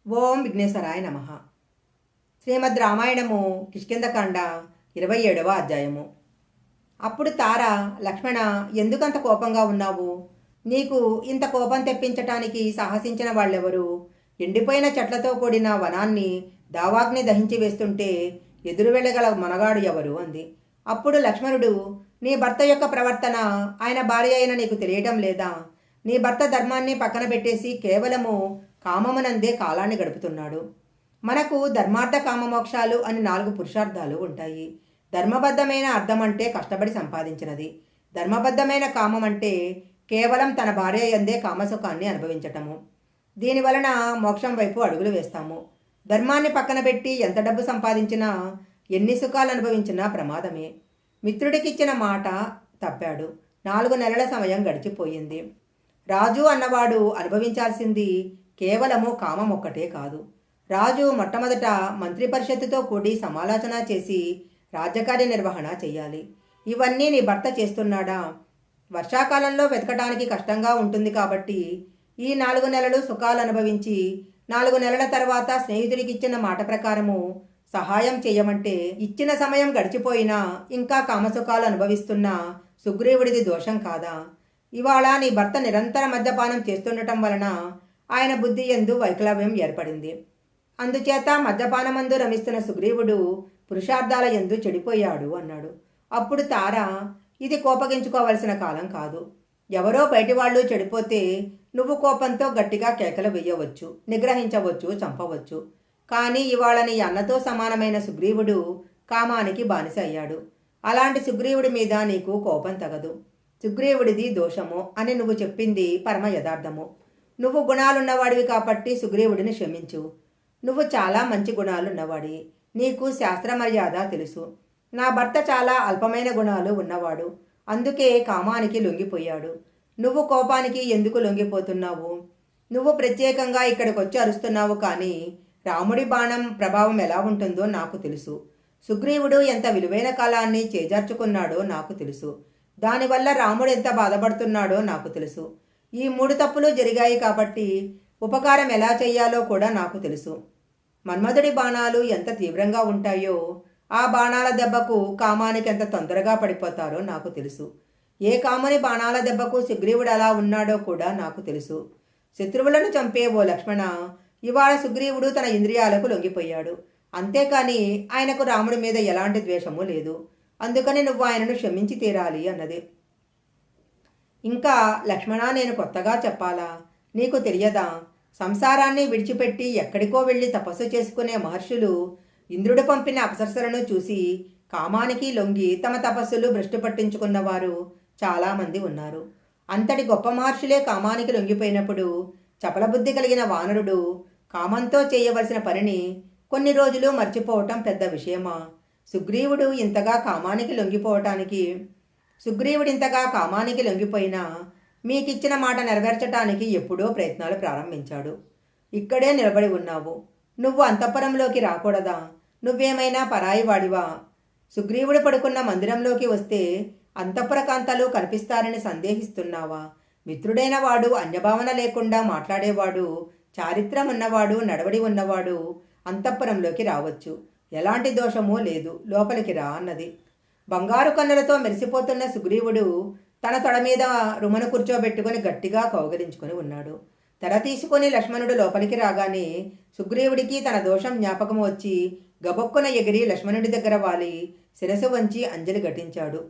ఓం విఘ్నేశ్వరాయ నమ. శ్రీమద్ రామాయణము కిష్కింధకాండ 27వ అధ్యాయము. అప్పుడు తార, లక్ష్మణ, ఎందుకంత కోపంగా ఉన్నావు? నీకు ఇంత కోపం తెప్పించటానికి సాహసించిన వాళ్ళెవరు? ఎండిపోయిన చెట్లతో కూడిన వనాన్ని దావాగ్ని దహించి వేస్తుంటే ఎదురు వెళ్ళగల మనగాడు ఎవరు అంది. అప్పుడు లక్ష్మణుడు, నీ భర్త యొక్క ప్రవర్తన ఆయన భార్య అయిన నీకు తెలియటం లేదా? నీ భర్త ధర్మాన్ని పక్కన పెట్టేసి కేవలము కామమునందే కాలాన్ని గడుపుతున్నాడు. మనకు ధర్మార్థ కామమోక్షాలు అని 4 పురుషార్థాలు ఉంటాయి. ధర్మబద్ధమైన అర్థం అంటే కష్టపడి సంపాదించినది. ధర్మబద్ధమైన కామం అంటే కేవలం తన భార్య యందే కామసుఖాన్ని అనుభవించటము. దీనివలన మోక్షం వైపు అడుగులు వేస్తాము. ధర్మాన్ని పక్కన పెట్టి ఎంత డబ్బు సంపాదించినా, ఎన్ని సుఖాలు అనుభవించినా ప్రమాదమే. మిత్రుడికిచ్చిన మాట తప్పాడు. 4 నెలల సమయం గడిచిపోయింది. రాజు అన్నవాడు అనుభవించాల్సింది కేవలము కామం ఒక్కటే కాదు. రాజు మొట్టమొదట మంత్రి పరిషత్తుతో కూడి సమాలోచన చేసి రాజ్యకార్య నిర్వహణ చెయ్యాలి. ఇవన్నీ నీ భర్త చేస్తున్నాడా? వర్షాకాలంలో వెతకటానికి కష్టంగా ఉంటుంది కాబట్టి ఈ 4 నెలలు సుఖాలు అనుభవించి 4 నెలల తర్వాత స్నేహితుడికిచ్చిన మాట ప్రకారము సహాయం చేయమంటే ఇచ్చిన సమయం గడిచిపోయినా ఇంకా కామసుఖాలు అనుభవిస్తున్న సుగ్రీవుడిది దోషం కాదా? ఇవాళ నీ భర్త నిరంతర మద్యపానం చేస్తుండటం వలన ఆయన బుద్ధి యందు వైకలవ్యం ఏర్పడింది. అందుచేత మద్యపానమందు రమిస్తున్న సుగ్రీవుడు పురుషార్థాల యందు చెడిపోయాడు అన్నాడు. అప్పుడు తార, ఇది కోపగించుకోవలసిన కాలం కాదు. ఎవరో బయటి వాళ్ళు చెడిపోతే నువ్వు కోపంతో గట్టిగా కేకలు వేయవచ్చు, నిగ్రహించవచ్చు, చంపవచ్చు. కానీ ఇవాళ నీ అన్నతో సమానమైన సుగ్రీవుడు కామానికి బానిస అయ్యాడు. అలాంటి సుగ్రీవుడి మీద నీకు కోపం తగదు. సుగ్రీవుడిది దోషము అని నువ్వు చెప్పింది పరమ యథార్థము. నువ్వు గుణాలున్నవాడివి కాబట్టి సుగ్రీవుడిని క్షమించు. నువ్వు చాలా మంచి గుణాలున్నవాడి, నీకు శాస్త్ర మర్యాద తెలుసు. నా భర్త చాలా అల్పమైన గుణాలు ఉన్నవాడు, అందుకే కామానికి లొంగిపోయాడు. నువ్వు కోపానికి ఎందుకు లొంగిపోతున్నావు? నువ్వు ప్రత్యేకంగా ఇక్కడికి వచ్చి అరుస్తున్నావు, కానీ రాముడి బాణం ప్రభావం ఎలా ఉంటుందో నాకు తెలుసు. సుగ్రీవుడు ఎంత విలువైన కాలాన్ని చేజార్చుకున్నాడో నాకు తెలుసు. దానివల్ల రాముడు ఎంత బాధపడుతున్నాడో నాకు తెలుసు. ఈ 3 తప్పులు జరిగాయి కాబట్టి ఉపకారం ఎలా చెయ్యాలో కూడా నాకు తెలుసు. మన్మధుడి బాణాలు ఎంత తీవ్రంగా ఉంటాయో, ఆ బాణాల దెబ్బకు కామానికి ఎంత తొందరగా పడిపోతారో నాకు తెలుసు. ఏ కాముని బాణాల దెబ్బకు సుగ్రీవుడు అలా ఉన్నాడో కూడా నాకు తెలుసు. శత్రువులను చంపే ఓ లక్ష్మణ, ఇవాళ సుగ్రీవుడు తన ఇంద్రియాలకు లొంగిపోయాడు. అంతేకాని ఆయనకు రాముడి మీద ఎలాంటి ద్వేషము లేదు. అందుకని నువ్వు ఆయనను క్షమించి తీరాలి అన్నది. ఇంకా లక్ష్మణ, నేను కొత్తగా చెప్పాలా? నీకు తెలియదా? సంసారాన్ని విడిచిపెట్టి ఎక్కడికో వెళ్ళి తపస్సు చేసుకునే మహర్షులు ఇంద్రుడు పంపిన అప్సరసలను చూసి కామానికి లొంగి తమ తపస్సులు భ్రష్టు పట్టించుకున్నవారు చాలామంది ఉన్నారు. అంతటి గొప్ప మహర్షులే కామానికి లొంగిపోయినప్పుడు చపలబుద్ధి కలిగిన వానరుడు కామంతో చేయవలసిన పనిని కొన్ని రోజులు మర్చిపోవటం పెద్ద విషయమా? సుగ్రీవుడు ఇంతగా కామానికి లొంగిపోయినా మీకిచ్చిన మాట నెరవేర్చటానికి ఎప్పుడో ప్రయత్నాలు ప్రారంభించాడు. ఇక్కడే నిలబడి ఉన్నావు. నువ్వు అంతఃపురంలోకి రాకూడదా? నువ్వేమైనా పరాయి వాడివా? సుగ్రీవుడు పడుకున్న మందిరంలోకి వస్తే అంతఃపుర కాంతలు కనిపిస్తారని సందేహిస్తున్నావా? మిత్రుడైన వాడు, అన్యభావన లేకుండా మాట్లాడేవాడు, చారిత్రం ఉన్నవాడు, నడవడి ఉన్నవాడు అంతఃపురంలోకి రావచ్చు. ఎలాంటి దోషమూ లేదు, లోపలికి రా అన్నది. బంగారు కన్నులతో మెరిసిపోతున్న సుగ్రీవుడు తన తొడ మీద రుమను కూర్చోబెట్టుకుని గట్టిగా కౌగలించుకొని ఉన్నాడు. తెర తీసుకుని లక్ష్మణుడు లోపలికి రాగానే సుగ్రీవుడికి తన దోషం జ్ఞాపకం వచ్చి గబొక్కున ఎగిరి లక్ష్మణుడి దగ్గర వాలి శిరసు వంచి అంజలి ఘటించాడు.